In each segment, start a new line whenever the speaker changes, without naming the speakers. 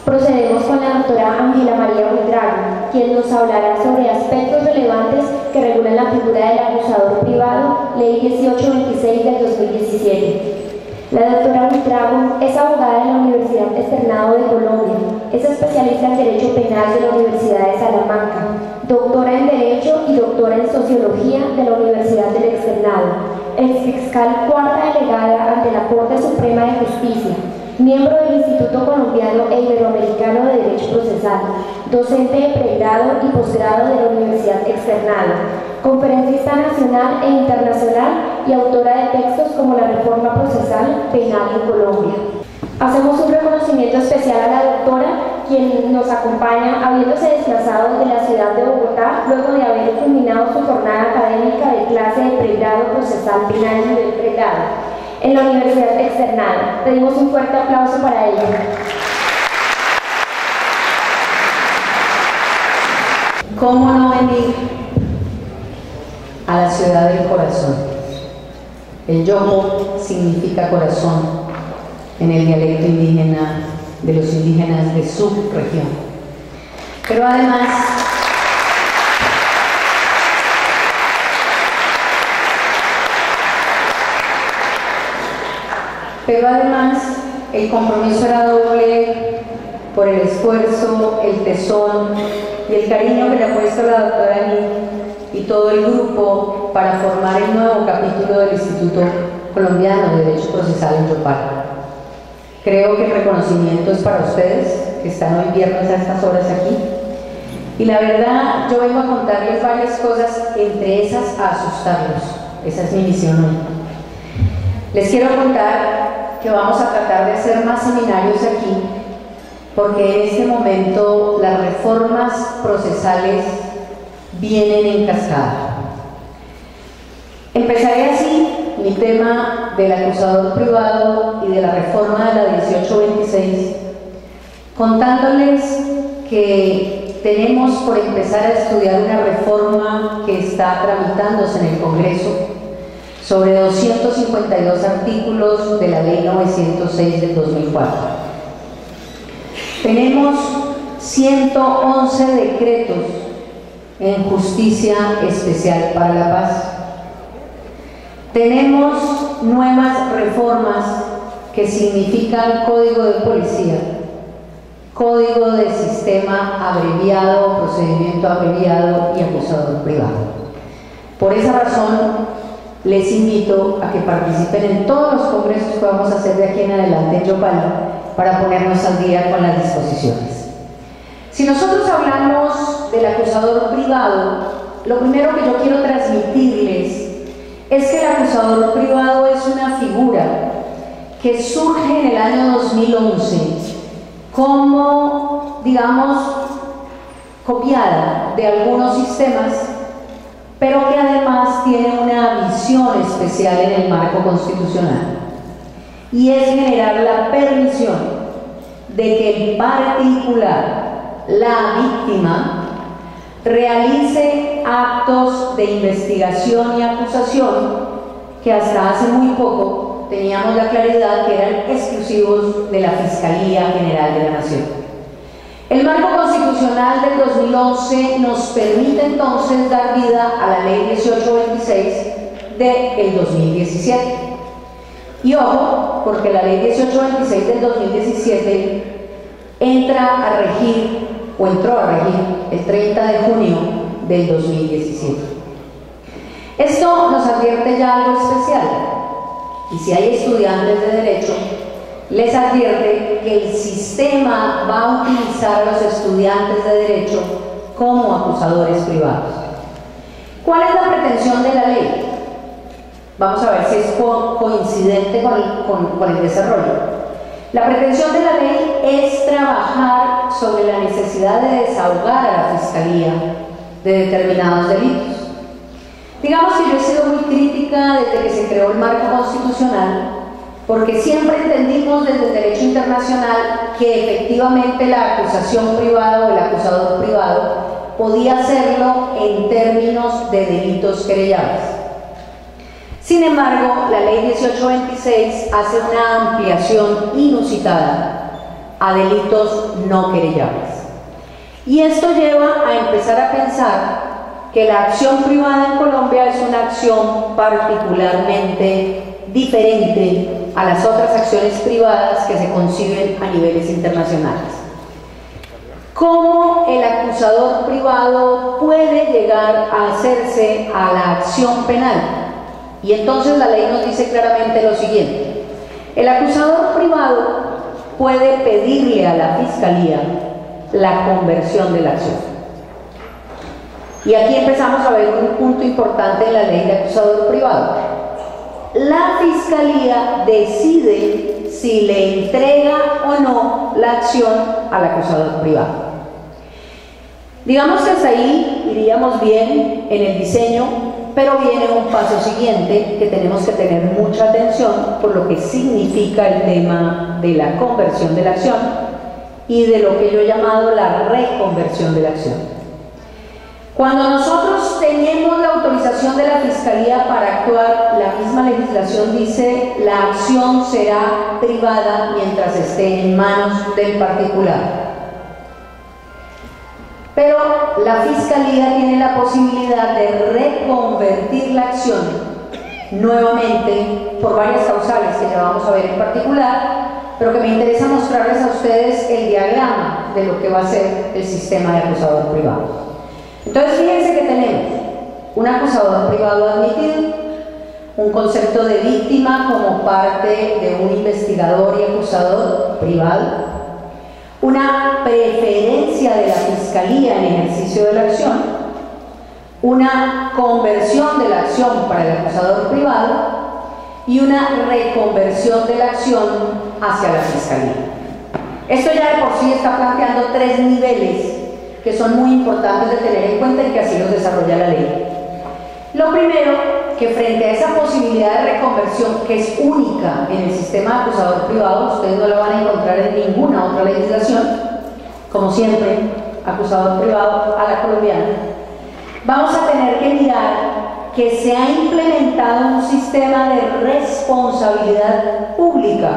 Procedemos con la doctora Ángela María Buitrago, quien nos hablará sobre aspectos relevantes que regulan la figura del acusador privado, Ley 1826 del 2017. La doctora Buitrago es abogada de la Universidad Externado de Colombia, es especialista en Derecho Penal de la Universidad de Salamanca, doctora en Derecho y doctora en Sociología de la Universidad del Externado, exfiscal cuarta delegada ante la Corte Suprema de Justicia, miembro del Instituto Colombiano e Iberoamericano de Derecho Procesal, docente de pregrado y posgrado de la Universidad Externado, conferencista nacional e internacional y autora de textos como la Reforma Procesal Penal en Colombia. Hacemos un reconocimiento especial a la doctora, quien nos acompaña habiéndose desplazado de la ciudad de Bogotá luego de haber culminado su jornada académica de clase de pregrado procesal penal nivel pregrado en la Universidad Externada. Pedimos un fuerte aplauso para ella.
¿Cómo no venir a la ciudad del corazón? El Yopó significa corazón en el dialecto indígena de los indígenas de su región. Pero además el compromiso era doble por el esfuerzo, el tesón y el cariño que le ha puesto la doctora Annie y todo el grupo para formar el nuevo capítulo del Instituto Colombiano de Derecho Procesal en Yopal. Creo que el reconocimiento es para ustedes, que están hoy viernes a estas horas aquí. Y la verdad, yo vengo a contarles varias cosas, entre esas a asustarlos. Esa es mi misión hoy. Les quiero contar que vamos a tratar de hacer más seminarios aquí, porque en este momento las reformas procesales vienen en cascada. Empezaré así mi tema del acusador privado y de la reforma de la 1826, contándoles que tenemos por empezar a estudiar una reforma que está tramitándose en el Congreso sobre 252 artículos de la Ley 906 del 2004. Tenemos 111 decretos en justicia especial para la paz. Tenemos nuevas reformas que significan código de policía, código de sistema abreviado, procedimiento abreviado y acusador privado. Por esa razón, les invito a que participen en todos los congresos que vamos a hacer de aquí en adelante en Yopal para ponernos al día con las disposiciones. Si nosotros hablamos del acusador privado, lo primero que yo quiero transmitirles es que el acusador privado es una figura que surge en el año 2011 como, digamos, copiada de algunos sistemas, pero que además tiene una visión especial en el marco constitucional, y es generar la permisión de que el particular, la víctima, realice actos de investigación y acusación que hasta hace muy poco teníamos la claridad que eran exclusivos de la Fiscalía General de la Nación. El marco constitucional del 2011 nos permite entonces dar vida a la Ley 1826 del 2017. Y ojo, porque la Ley 1826 del 2017 entra a regir, o entró a regir, el 30 de junio del 2017. Esto nos advierte ya algo especial, y si hay estudiantes de Derecho, les advierte que el sistema va a utilizar a los estudiantes de Derecho como acusadores privados. ¿Cuál es la pretensión de la ley? Vamos a ver si es coincidente con el desarrollo. La pretensión de la ley es trabajar sobre la necesidad de desahogar a la Fiscalía de determinados delitos. Digamos que yo he sido muy crítica desde que se creó el marco constitucional, porque siempre entendimos desde el derecho internacional que efectivamente la acusación privada o el acusador privado podía hacerlo en términos de delitos querellables. Sin embargo, la ley 1826 hace una ampliación inusitada a delitos no querellables. Y esto lleva a empezar a pensar que la acción privada en Colombia es una acción particularmente diferente a las otras acciones privadas que se conciben a niveles internacionales. ¿Cómo el acusador privado puede llegar a hacerse a la acción penal? Y entonces la ley nos dice claramente lo siguiente: el acusador privado puede pedirle a la Fiscalía la conversión de la acción. Y aquí empezamos a ver un punto importante en la ley de acusador privado. La Fiscalía decide si le entrega o no la acción al acusador privado. Digamos que hasta ahí iríamos bien en el diseño, pero viene un paso siguiente que tenemos que tener mucha atención por lo que significa el tema de la conversión de la acción y de lo que yo he llamado la reconversión de la acción. Cuando nosotros tenemos la autorización de la Fiscalía para actuar, la misma legislación dice la acción será privada mientras esté en manos del particular. Pero la Fiscalía tiene la posibilidad de reconvertir la acción nuevamente por varias causales que ya vamos a ver en particular, pero que me interesa mostrarles a ustedes el diagrama de lo que va a ser el sistema de acusador privado. Entonces fíjense que tenemos un acusador privado admitido, un concepto de víctima como parte de un investigador y acusador privado, una preferencia de la Fiscalía en ejercicio de la acción, una conversión de la acción para el acusador privado y una reconversión de la acción hacia la Fiscalía. Esto ya de por sí está planteando tres niveles que son muy importantes de tener en cuenta y que así los desarrolla la ley. Lo primero, que frente a esa posibilidad de reconversión que es única en el sistema de acusador privado, ustedes no la van a encontrar en ninguna otra legislación, como siempre, acusador privado a la colombiana, vamos a tener que mirar que se ha implementado un sistema de responsabilidad pública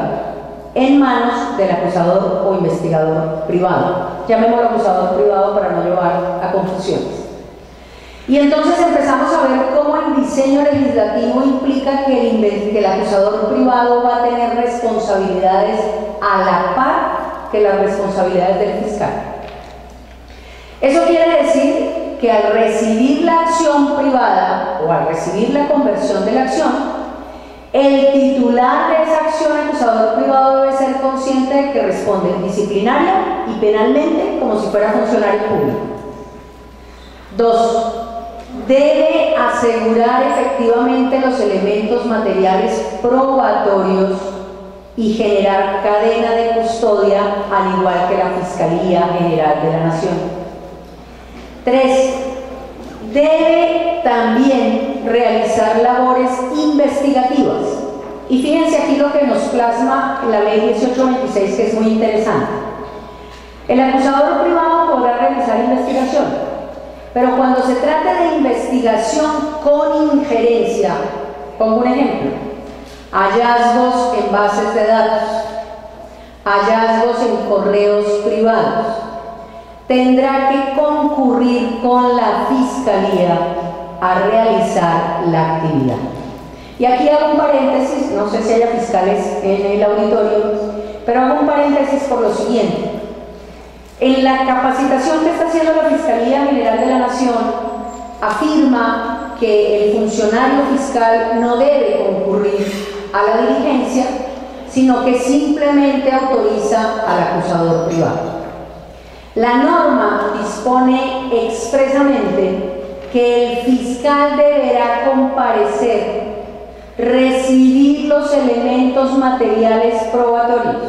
en manos del acusador o investigador privado. Llamémoslo acusador privado para no llevar a confusiones. Y entonces empezamos a ver cómo el diseño legislativo implica que el acusador privado va a tener responsabilidades a la par que las responsabilidades del fiscal. Eso quiere decir que al recibir la acción privada o al recibir la conversión de la acción, el titular de esa acción acusador privado debe ser consciente de que responde disciplinaria y penalmente como si fuera funcionario público. 2. Debe asegurar efectivamente los elementos materiales probatorios y generar cadena de custodia al igual que la Fiscalía General de la Nación. 3. Debe también realizar labores investigativas. Y fíjense aquí lo que nos plasma la ley 1826, que es muy interesante. El acusador privado podrá realizar investigación, pero cuando se trata de investigación con injerencia, pongo un ejemplo: hallazgos en bases de datos, hallazgos en correos privados, tendrá que concurrir con la Fiscalía a realizar la actividad. Y aquí hago un paréntesis, no sé si haya fiscales en el auditorio, pero hago un paréntesis por lo siguiente. En la capacitación que está haciendo la Fiscalía General de la Nación, afirma que el funcionario fiscal no debe concurrir a la diligencia, sino que simplemente autoriza al acusador privado. La norma dispone expresamente que el fiscal deberá comparecer, recibir los elementos materiales probatorios,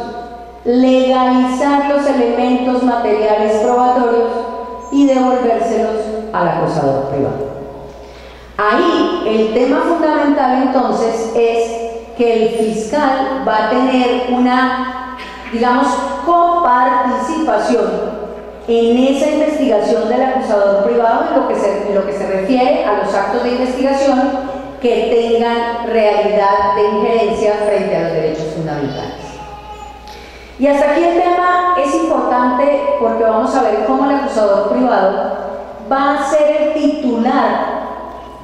legalizar los elementos materiales probatorios y devolvérselos al acusador privado. Ahí el tema fundamental entonces es que el fiscal va a tener una, digamos, coparticipación en esa investigación del acusador privado en lo que se refiere a los actos de investigación que tengan realidad de injerencia frente a los derechos fundamentales. Y hasta aquí el tema es importante porque vamos a ver cómo el acusador privado va a ser el titular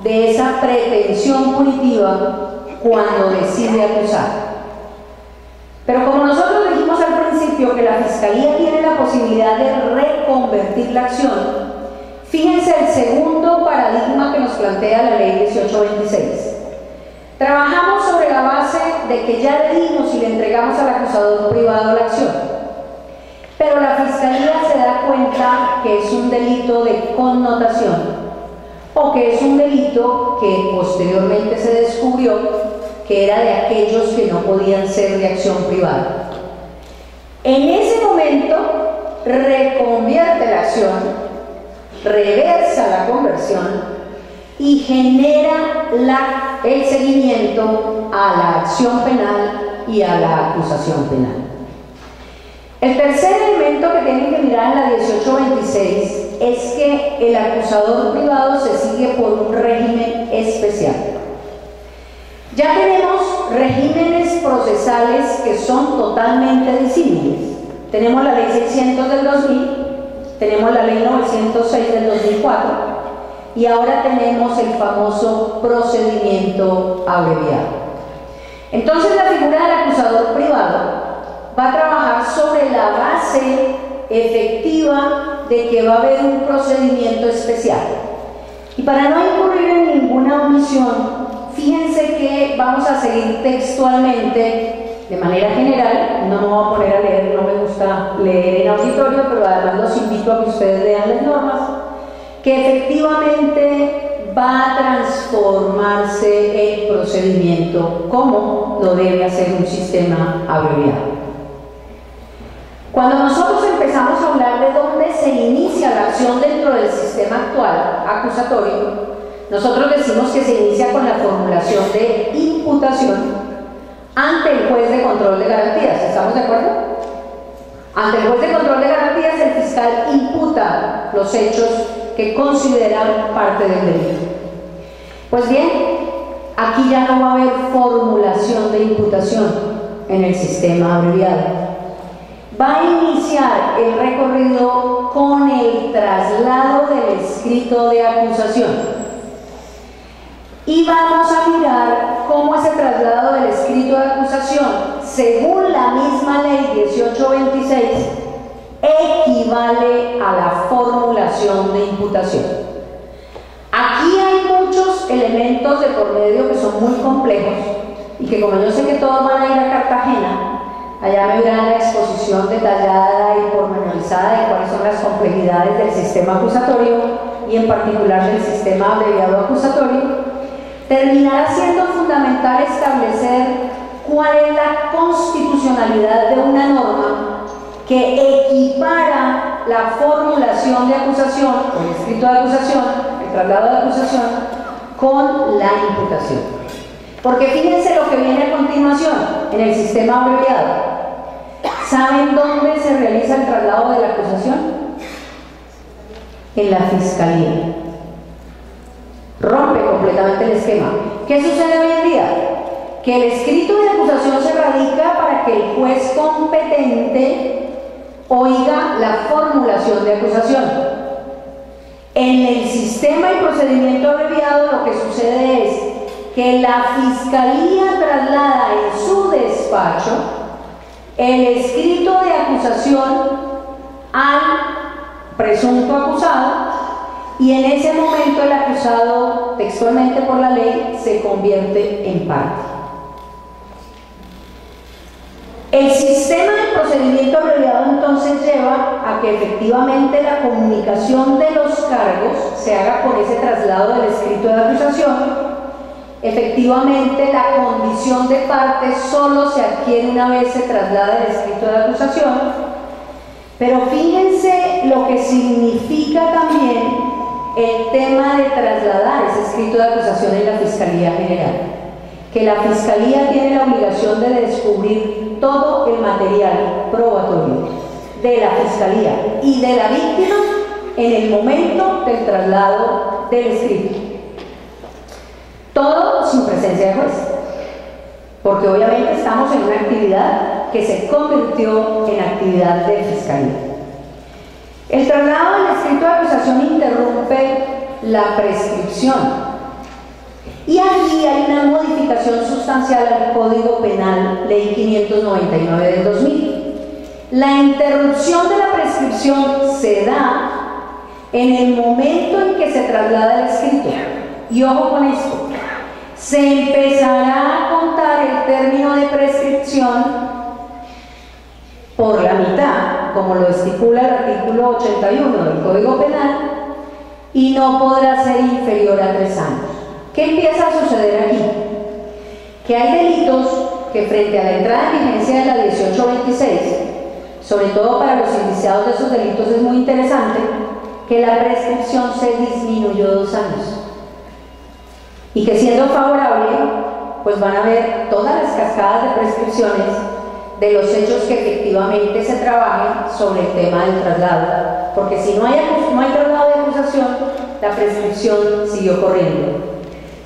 de esa pretensión punitiva cuando decide acusar. Pero como nosotros dijimos al principio que la Fiscalía tiene la posibilidad de reconvertir la acción, fíjense el segundo paradigma que nos plantea la Ley 1826. Trabajamos sobre la base de que ya le dimos y le entregamos al acusador privado la acción, pero la Fiscalía se da cuenta que es un delito de connotación o que es un delito que posteriormente se descubrió que era de aquellos que no podían ser de acción privada. En ese momento reconvierte la acción, reversa la conversión y genera el seguimiento a la acción penal y a la acusación penal. El tercer elemento que tienen que mirar en la 1826 es que el acusador privado se sigue por un régimen especial. Ya tenemos regímenes procesales que son totalmente disímiles. Tenemos la Ley 600 del 2000, tenemos la Ley 906 del 2004 y ahora tenemos el famoso procedimiento abreviado. Entonces la figura del acusador privado va a trabajar sobre la base efectiva de que va a haber un procedimiento especial. Y para no incurrir en ninguna omisión, fíjense que vamos a seguir textualmente, de manera general, no me voy a poner a leer, no me gusta leer en auditorio, pero además los invito a que ustedes lean las normas, que efectivamente va a transformarse el procedimiento como lo debe hacer un sistema abreviado. Cuando nosotros empezamos a hablar de dónde se inicia la acción dentro del sistema actual acusatorio, nosotros decimos que se inicia con la formulación de imputación ante el juez de control de garantías. ¿Estamos de acuerdo? Ante el juez de control de garantías, el fiscal imputa los hechos que consideran parte del delito. Pues bien, aquí ya no va a haber formulación de imputación en el sistema abreviado. Va a iniciar el recorrido con el traslado del escrito de acusación. Y vamos a mirar cómo ese traslado del escrito de acusación, según la misma Ley 1826, equivale a la formulación de imputación. Aquí hay muchos elementos de por medio que son muy complejos y que, como yo sé que todos van a ir a Cartagena, allá me verán la exposición detallada y pormenorizada de cuáles son las complejidades del sistema acusatorio y en particular del sistema abreviado acusatorio. Terminará siendo fundamental establecer cuál es la constitucionalidad de una norma que equipara la formulación de acusación, o el escrito de acusación, el traslado de acusación, con la imputación. Porque fíjense lo que viene a continuación en el sistema abreviado. ¿Saben dónde se realiza el traslado de la acusación? En la Fiscalía. Rompe completamente el esquema. ¿Qué sucede hoy en día? Que el escrito de acusación se radica para que el juez competente oiga la formulación de acusación. En el sistema y procedimiento abreviado lo que sucede es que la Fiscalía traslada en su despacho el escrito de acusación al presunto acusado y en ese momento el acusado, textualmente por la ley, se convierte en parte. El sistema de procedimiento abreviado entonces lleva a que efectivamente la comunicación de los cargos se haga por ese traslado del escrito de acusación. Efectivamente, la condición de parte solo se adquiere una vez se traslada el escrito de acusación, pero fíjense lo que significa también el tema de trasladar ese escrito de acusación en la Fiscalía General, que la Fiscalía tiene la obligación de descubrir todo el material probatorio de la Fiscalía y de la víctima en el momento del traslado del escrito. Todo sin presencia de juez, porque obviamente estamos en una actividad que se convirtió autoridad de fiscalía. El traslado del escrito de acusación interrumpe la prescripción. Y aquí hay una modificación sustancial al Código Penal, Ley 599 del 2000. La interrupción de la prescripción se da en el momento en que se traslada el escrito. Y ojo con esto, se empezará a contar el término de prescripción por la mitad, como lo estipula el artículo 81 del Código Penal, y no podrá ser inferior a 3 años. ¿Qué empieza a suceder aquí? Que hay delitos que frente a la entrada en vigencia de la 1826, sobre todo para los indiciados de esos delitos es muy interesante, que la prescripción se disminuyó 2 años. Y que siendo favorable, pues van a ver todas las cascadas de prescripciones de los hechos que efectivamente se trabajen sobre el tema del traslado. Porque si no hay traslado de acusación, la prescripción siguió corriendo.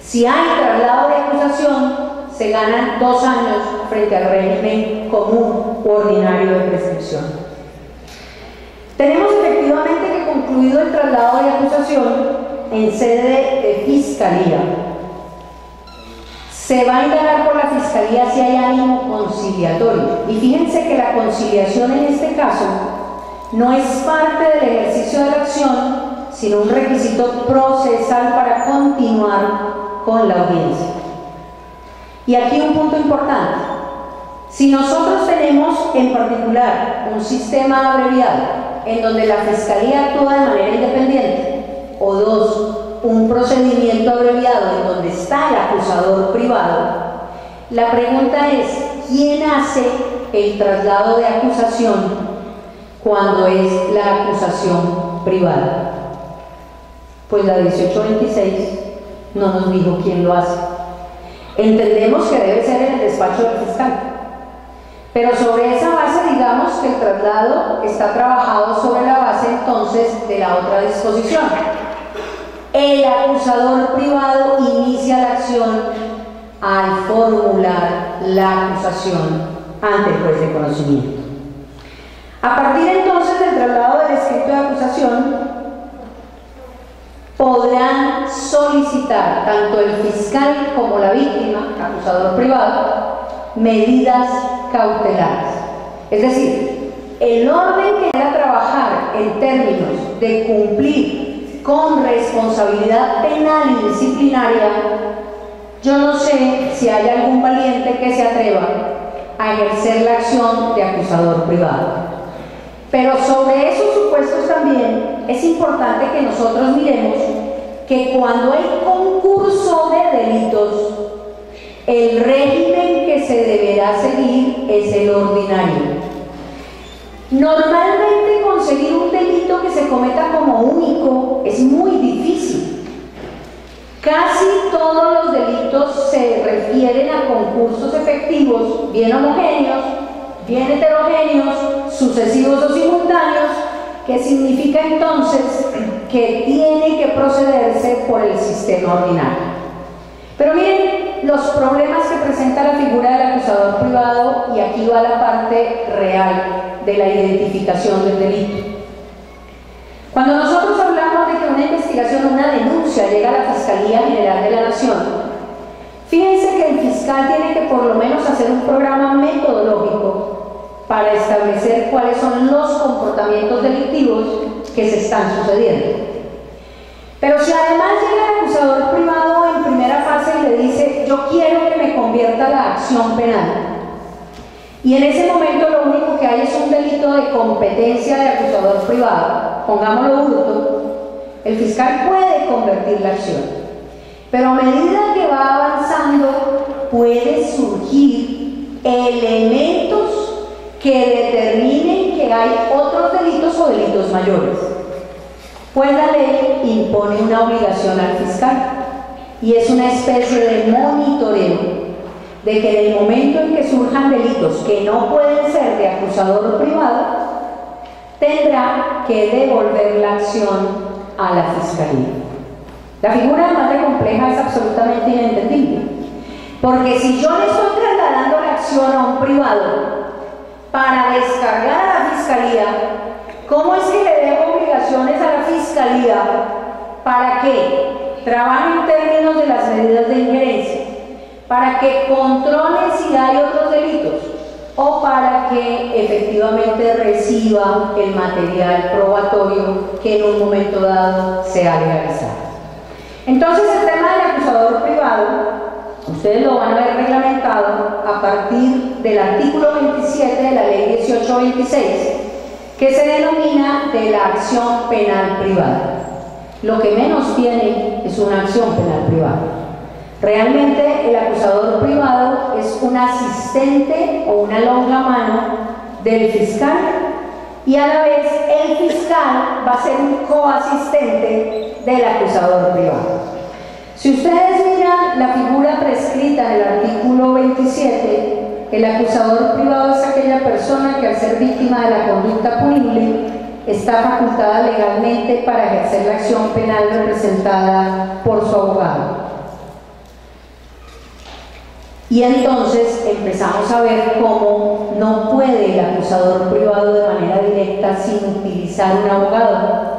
Si hay traslado de acusación, se ganan 2 años frente al régimen común u ordinario de prescripción. Tenemos efectivamente que concluido el traslado de acusación en sede de fiscalía. Se va a indagar por la fiscalía si hay ánimo conciliatorio. Y fíjense que la conciliación en este caso no es parte del ejercicio de la acción, sino un requisito procesal para continuar con la audiencia. Y aquí un punto importante. Si nosotros tenemos en particular un sistema abreviado en donde la fiscalía actúa de manera independiente, o 2, un procedimiento abreviado en donde está el acusador privado, la pregunta es, ¿quién hace el traslado de acusación cuando es la acusación privada? Pues la 1826 no nos dijo quién lo hace. Entendemos que debe ser en el despacho del fiscal, pero sobre esa base digamos que el traslado está trabajado sobre la base entonces de la otra disposición. El acusador privado inicia la acción al formular la acusación ante el juez de conocimiento. A partir entonces del traslado del escrito de acusación, podrán solicitar tanto el fiscal como la víctima, acusador privado, medidas cautelares. Es decir, el orden que va a trabajar en términos de cumplir con responsabilidad penal y disciplinaria, yo no sé si hay algún valiente que se atreva a ejercer la acción de acusador privado. Pero sobre esos supuestos también es importante que nosotros miremos que cuando hay concurso de delitos, el régimen que se deberá seguir es el ordinario. Normalmente conseguir un delito que se cometa como único es muy difícil. Casi todos los delitos se refieren a concursos efectivos, bien homogéneos, bien heterogéneos, sucesivos o simultáneos, que significa entonces que tiene que procederse por el sistema ordinario. Pero miren los problemas que presenta la figura del acusador privado, y aquí va la parte real de la identificación del delito. Cuando nosotros hablamos de que una investigación, una denuncia llega a la Fiscalía General de la Nación, fíjense que el fiscal tiene que por lo menos hacer un programa metodológico para establecer cuáles son los comportamientos delictivos que se están sucediendo. Pero si además llega el acusador privado en primera fase y le dice, yo quiero que me convierta la acción penal, y en ese momento lo único que hay es un delito de competencia de acusador privado, pongámoslo hurto, el fiscal puede convertir la acción. Pero a medida que va avanzando, puede surgir elementos que determinen que hay otros delitos o delitos mayores. Pues la ley impone una obligación al fiscal, y es una especie de monitoreo de que en el momento en que surjan delitos que no pueden ser de acusador privado, tendrá que devolver la acción a la fiscalía. La figura además de compleja es absolutamente inentendible, porque si yo le estoy trasladando la acción a un privado para descargar a la fiscalía fiscalía, ¿cómo es que le dejo obligaciones a la fiscalía para que trabaje en términos de las medidas de injerencia, para que controle si hay otros delitos o para que efectivamente reciba el material probatorio que en un momento dado sea legalizado? Entonces, el tema del acusador privado, ustedes lo van a ver reglamentado a partir del artículo 27 de la ley 1826, que se denomina de la acción penal privada. Lo que menos tiene es una acción penal privada. Realmente el acusador privado es un asistente o una longa mano del fiscal, y a la vez el fiscal va a ser un coasistente del acusador privado. Si ustedes miran la figura prescrita en el artículo 27, el acusador privado es aquella persona que, al ser víctima de la conducta punible, está facultada legalmente para ejercer la acción penal representada por su abogado. Y entonces empezamos a ver cómo no puede el acusador privado de manera directa, sin utilizar un abogado,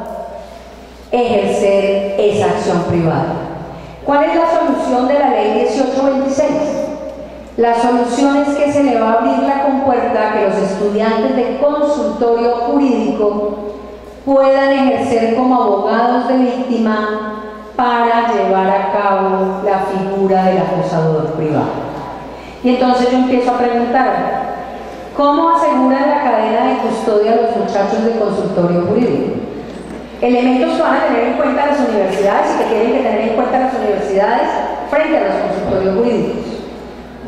ejercer esa acción privada. ¿Cuál es la solución de la ley 1826? La solución es que se le va a abrir la compuerta a que los estudiantes de consultorio jurídico puedan ejercer como abogados de víctima para llevar a cabo la figura del acusador privado. Y entonces yo empiezo a preguntar, ¿cómo aseguran la cadena de custodia a los muchachos de consultorio jurídico? Elementos que van a tener en cuenta las universidades y que tienen que tener en cuenta las universidades frente a los consultorios jurídicos.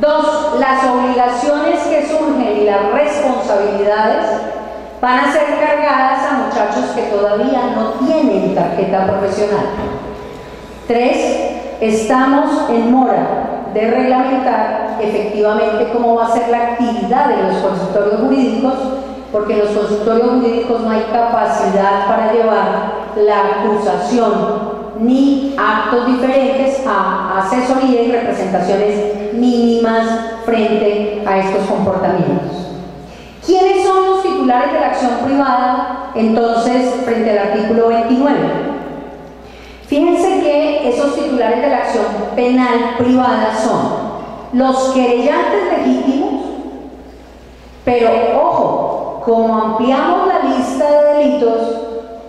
Dos, las obligaciones que surgen y las responsabilidades van a ser cargadas a muchachos que todavía no tienen tarjeta profesional. Tres, estamos en mora de reglamentar efectivamente cómo va a ser la actividad de los consultorios jurídicos, porque en los consultorios jurídicos no hay capacidad para llevar la acusación ni actos diferentes a asesoría y representaciones mínimas frente a estos comportamientos. ¿Quiénes son los titulares de la acción privada entonces frente al artículo 29? Fíjense que esos titulares de la acción penal privada son los querellantes legítimos, pero ojo, como ampliamos la lista de delitos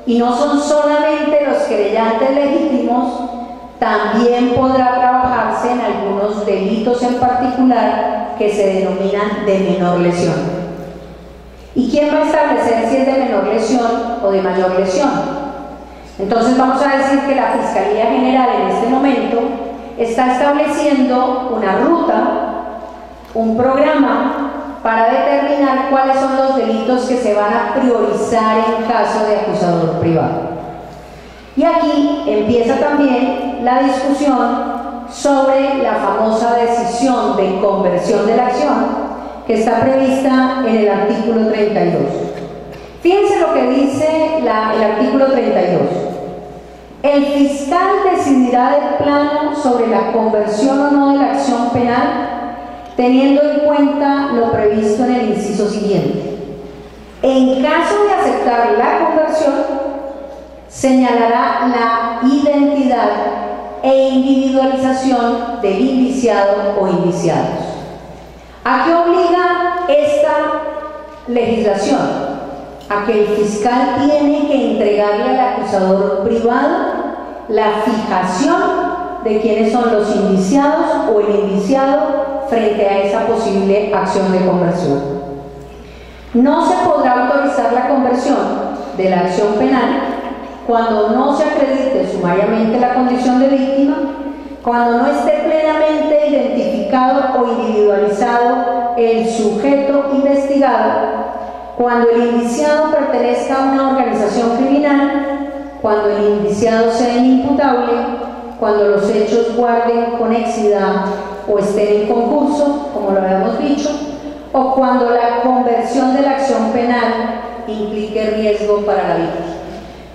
y no son solamente los querellantes legítimos, también podrá trabajarse en algunos delitos en particular que se denominan de menor lesión. ¿Y quién va a establecer si es de menor lesión o de mayor lesión? Entonces vamos a decir que la Fiscalía General en este momento está estableciendo una ruta, un programa para determinar cuáles son los delitos que se van a priorizar en caso de acusador privado. Y aquí empieza también la discusión sobre la famosa decisión de conversión de la acción que está prevista en el artículo 32. Fíjense lo que dice el artículo 32. El fiscal decidirá de plano sobre la conversión o no de la acción penal, teniendo en cuenta lo previsto en el inciso siguiente. En caso de aceptar la conversión, señalará la identidad e individualización del indiciado o indiciados. ¿A qué obliga esta legislación? A que el fiscal tiene que entregarle al acusador privado la fijación de quiénes son los indiciados o el indiciado frente a esa posible acción de conversión. No se podrá autorizar la conversión de la acción penal cuando no se acredite sumariamente la condición de víctima, cuando no esté plenamente identificado o individualizado el sujeto investigado, cuando el indiciado pertenezca a una organización criminal, cuando el indiciado sea inimputable, cuando los hechos guarden conexidad o estén en concurso, como lo habíamos dicho, o cuando la conversión de la acción penal implique riesgo para la víctima.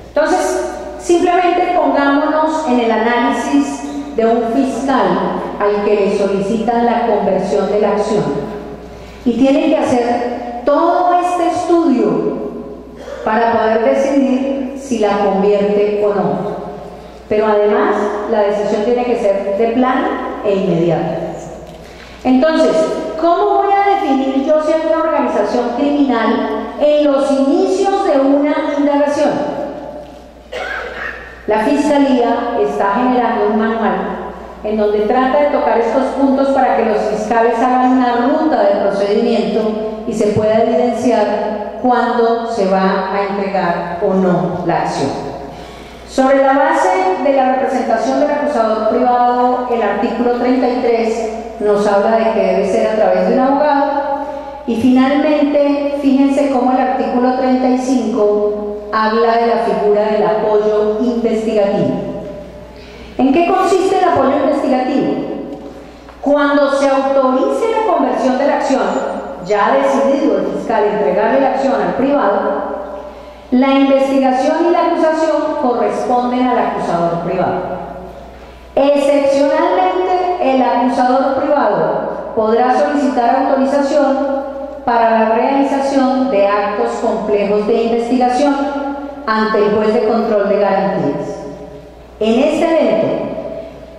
Entonces, simplemente pongámonos en el análisis de un fiscal al que le solicitan la conversión de la acción y tiene que hacer todo este estudio para poder decidir si la convierte o no. Pero además, la decisión tiene que ser de plano e inmediata. Entonces, ¿cómo voy a definir yo si hay una organización criminal en los inicios de una indagación? La Fiscalía está generando un manual en donde trata de tocar estos puntos para que los fiscales hagan una ruta de procedimiento y se pueda evidenciar cuándo se va a entregar o no la acción. Sobre la base de la representación del acusador privado, el artículo 33 nos habla de que debe ser a través de un abogado, y finalmente, fíjense cómo el artículo 35 habla de la figura del apoyo investigativo. ¿En qué consiste el apoyo investigativo? Cuando se autorice la conversión de la acción, ya ha decidido el fiscal entregarle la acción al privado, la investigación y la acusación corresponden al acusador privado. Excepcionalmente, el acusador privado podrá solicitar autorización para la realización de actos complejos de investigación ante el juez de control de garantías. En este evento,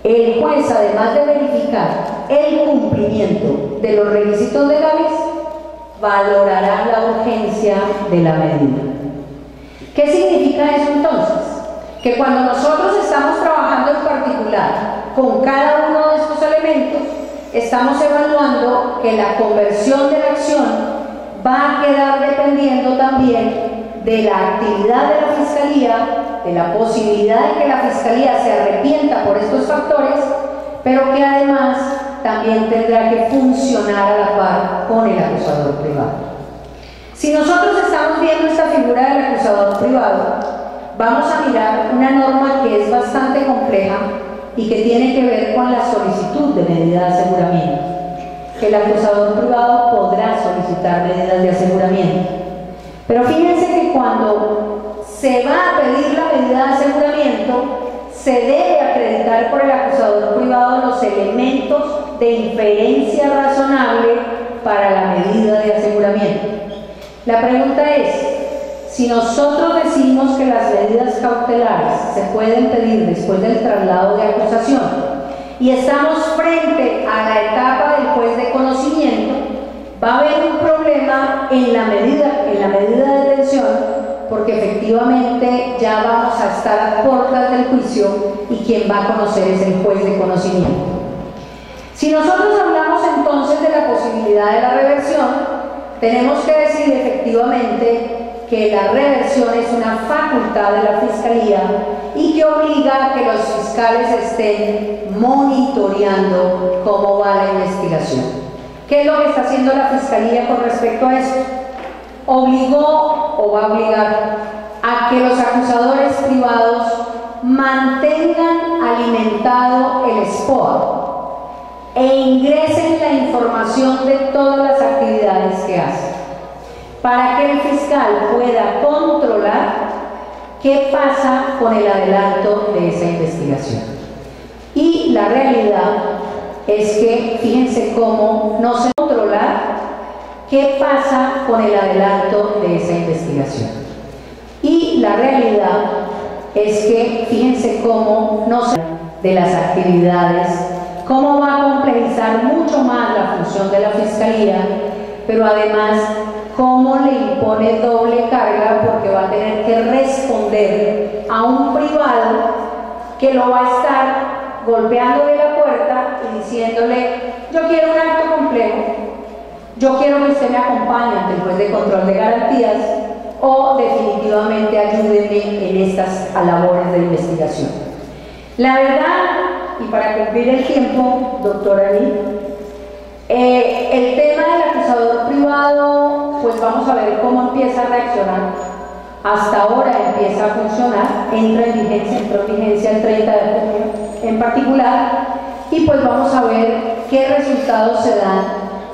el juez, además de verificar el cumplimiento de los requisitos legales, valorará la urgencia de la medida. ¿Qué significa eso entonces? Que cuando nosotros estamos trabajando en particular con cada uno de estos elementos, estamos evaluando que la conversión de la acción va a quedar dependiendo también de la actividad de la Fiscalía, de la posibilidad de que la Fiscalía se arrepienta por estos factores, pero que además también tendrá que funcionar a la par con el acusador privado. Si nosotros estamos viendo esta figura del acusador privado, vamos a mirar una norma que es bastante compleja y que tiene que ver con la solicitud de medida de aseguramiento. El acusador privado podrá solicitar medidas de aseguramiento. Pero fíjense que cuando se va a pedir la medida de aseguramiento, se debe acreditar por el acusador privado los elementos de inferencia razonable para la medida de aseguramiento. La pregunta es, si nosotros decimos que las medidas cautelares se pueden pedir después del traslado de acusación y estamos frente a la etapa del juez de conocimiento, va a haber un problema en la medida de detención, porque efectivamente ya vamos a estar a puertas del juicio y quien va a conocer es el juez de conocimiento. Si nosotros hablamos entonces de la posibilidad de la reversión, tenemos que decir efectivamente que la reversión es una facultad de la Fiscalía y que obliga a que los fiscales estén monitoreando cómo va la investigación. ¿Qué es lo que está haciendo la Fiscalía con respecto a esto? Obligó o va a obligar a que los acusadores privados mantengan alimentado el SPOA e ingresen la información de todas las actividades que hacen, para que el fiscal pueda controlar qué pasa con el adelanto de esa investigación. Y la realidad es que, fíjense cómo no se controla qué pasa con el adelanto de esa investigación. Y la realidad es que, fíjense cómo no se de las actividades, cómo va a complejizar mucho más la función de la Fiscalía, pero además cómo le impone doble carga, porque va a tener que responder a un privado que lo va a estar golpeándole la puerta y diciéndole: yo quiero un acto complejo, yo quiero que usted me acompañe ante el juez de control de garantías, o definitivamente ayúdenme en estas labores de investigación. La verdad, y para cumplir el tiempo, doctora Lee, el tema del acusador privado, pues vamos a ver cómo empieza a reaccionar. Hasta ahora empieza a funcionar, entró en vigencia el 30 de junio en particular, y pues vamos a ver qué resultados se dan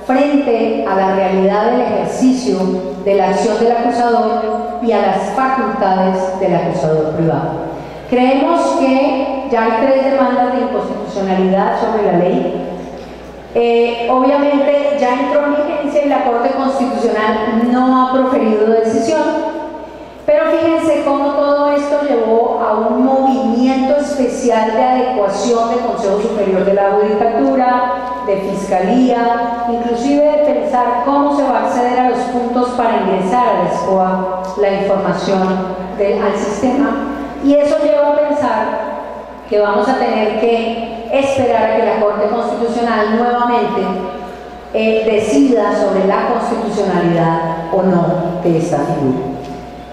frente a la realidad del ejercicio de la acción del acusador y a las facultades del acusador privado. Creemos que ya hay 3 demandas de inconstitucionalidad sobre la ley. Obviamente ya entró en vigencia y la Corte Constitucional no ha proferido decisión, fíjense cómo todo esto llevó a un movimiento especial de adecuación del Consejo Superior de la Judicatura, de Fiscalía, inclusive de pensar cómo se va a acceder a los puntos para ingresar a la SCOA la información al sistema. Y eso lleva a pensar que vamos a tener que esperar a que la Corte Constitucional nuevamente decida sobre la constitucionalidad o no de esta figura.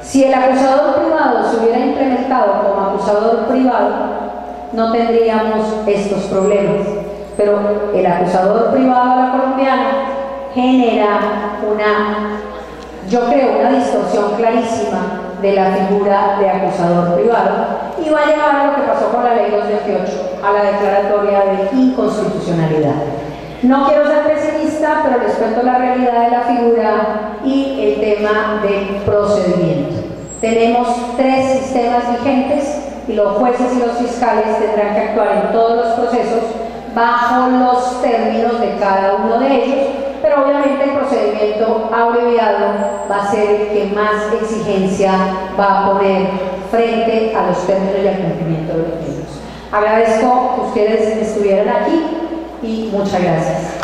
Si el acusador privado se hubiera implementado como acusador privado, no tendríamos estos problemas. Pero el acusador privado a la colombiana genera yo creo, una distorsión clarísima de la figura de acusador privado y va a llevar a lo que pasó con la ley 228, a la declaratoria de inconstitucionalidad. No quiero ser pesimista, pero les cuento la realidad de la figura y el tema del procedimiento. Tenemos 3 sistemas vigentes y los jueces y los fiscales tendrán que actuar en todos los procesos bajo los términos de cada uno de ellos, pero obviamente el procedimiento abreviado va a ser el que más exigencia va a poner frente a los términos y al cumplimiento de los mismos. Agradezco que ustedes estuvieran aquí y muchas gracias.